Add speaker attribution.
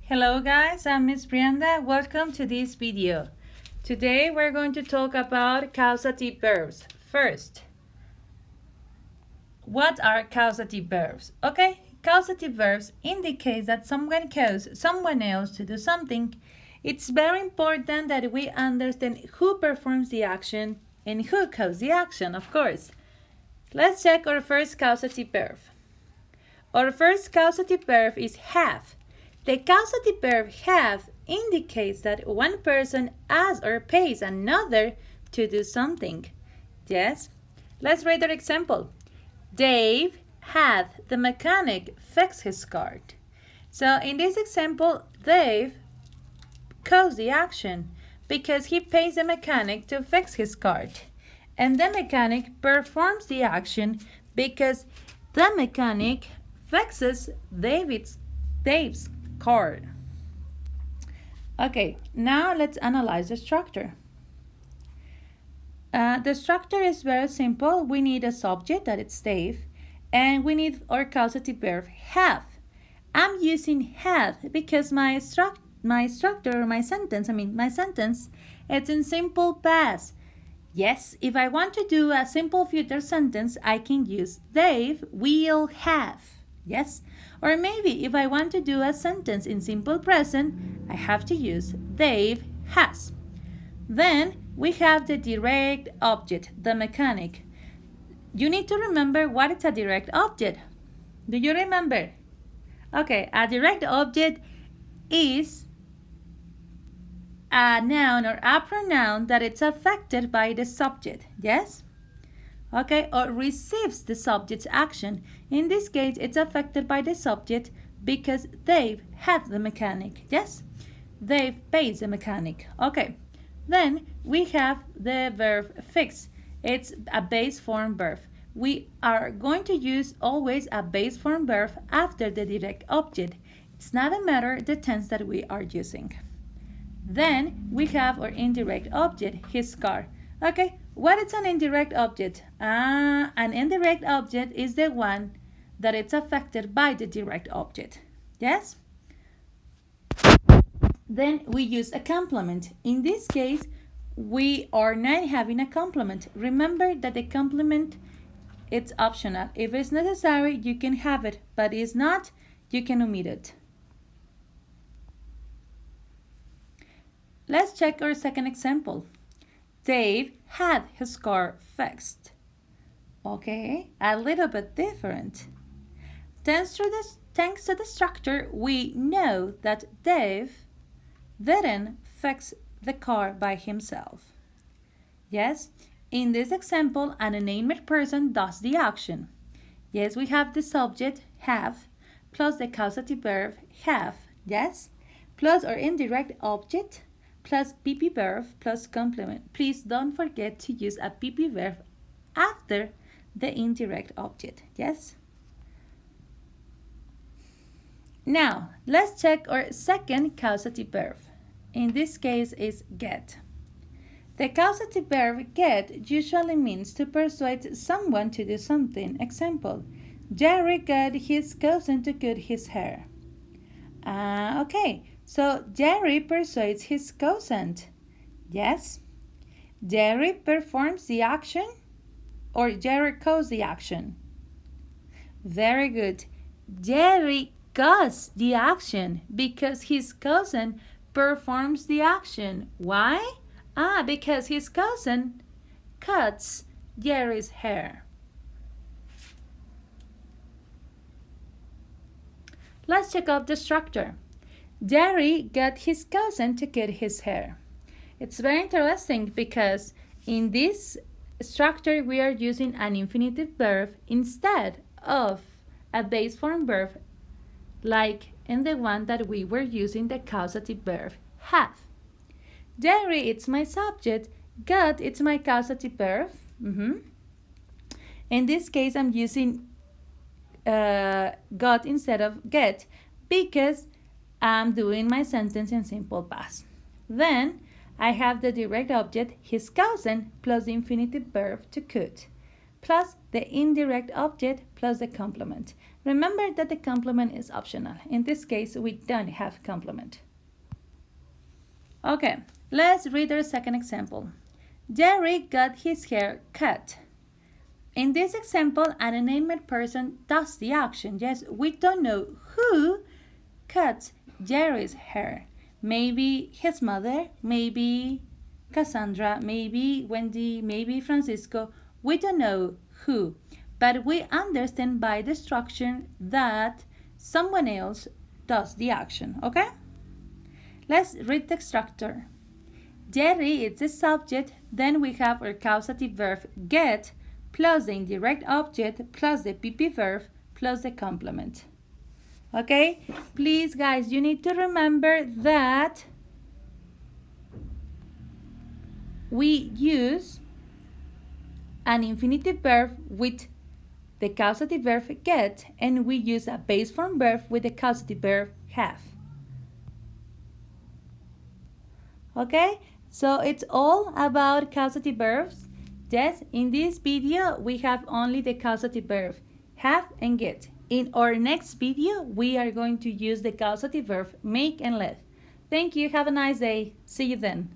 Speaker 1: Hello guys, I'm Miss Brianda. Welcome to this video. Today we're going to talk about causative verbs. First, what are causative verbs? Okay, causative verbs indicate that someone causes someone else to do something. It's very important that we understand who performs the action and who causes the action, of course. Let's check our first causative verb. Our first causative verb is have. The causative verb have indicates that one person asks or pays another to do something. Yes? Let's read our example. Dave had the mechanic fix his car. So in this example, Dave caused the action because he pays the mechanic to fix his car. And the mechanic performs the action because the mechanic fixes Dave's car. Okay, now let's analyze the structure. The structure is very simple. We need a subject, that is Dave, and we need our causative verb have. I'm using have because my sentence, it's in simple past. Yes, if I want to do a simple future sentence, I can use Dave will have. Yes, or maybe if I want to do a sentence in simple present, I have to use Dave has. Then we have the direct object, the mechanic. You need to remember what is a direct object. Do you remember? Okay, a direct object is a noun or a pronoun that it's affected by the subject. Yes? Okay, or receives the subject's action. In this case, it's affected by the subject because Dave had the mechanic. Yes? Dave pays the mechanic. Okay. Then we have the verb fix. It's a base form verb. We are going to use always a base form verb after the direct object. It's not a matter the tense that we are using. Then we have our indirect object, his car. Okay, what is an indirect object? An indirect object is the one that it's affected by the direct object. Yes? Then we use a complement. In this case, we are not having a complement. Remember that the complement, it's optional. If it's necessary, you can have it, but if it's not, you can omit it. Let's check our second example. Dave had his car fixed. Okay, a little bit different. Thanks to the structure, we know that Dave didn't fix the car by himself. Yes, in this example, an unnamed person does the action. Yes, we have the subject, have, plus the causative verb, have, yes, plus our indirect object, plus PP verb, plus complement. Please don't forget to use a PP verb after the indirect object, yes? Now, let's check our second causative verb. In this case is get. The causative verb get usually means to persuade someone to do something. Example, Jerry got his cousin to cut his hair. Okay, so Jerry persuades his cousin. Yes? Jerry performs the action or Jerry causes the action? Very good. Jerry causes the action because his cousin performs the action. Why? Because his cousin cuts Jerry's hair. Let's check out the structure. Jerry got his cousin to cut his hair. It's very interesting because in this structure we are using an infinitive verb instead of a base form verb like in the one that we were using the causative verb have. Jerry, it's my subject. Got, it's my causative verb. In this case, I'm using got instead of get because I'm doing my sentence in simple past. Then I have the direct object, his cousin, plus the infinitive verb to cut, plus the indirect object plus the complement. Remember that the complement is optional. In this case, we don't have complement. Okay, let's read our second example. Jerry got his hair cut. In this example, an unnamed person does the action. Yes, we don't know who cuts Jerry's hair. Maybe his mother, maybe Cassandra, maybe Wendy, maybe Francisco. We don't know who, but we understand by the structure that someone else does the action, okay? Let's read the structure. Jerry is the subject, then we have our causative verb get plus the indirect object plus the PP verb plus the complement. Okay? Please, guys, you need to remember that we use an infinitive verb with the causative verb get, and we use a base form verb with the causative verb have. Okay, so it's all about causative verbs. Yes, in this video we have only the causative verb have and get. In our next video we are going to use the causative verb make and let. Thank you, have a nice day. See you then.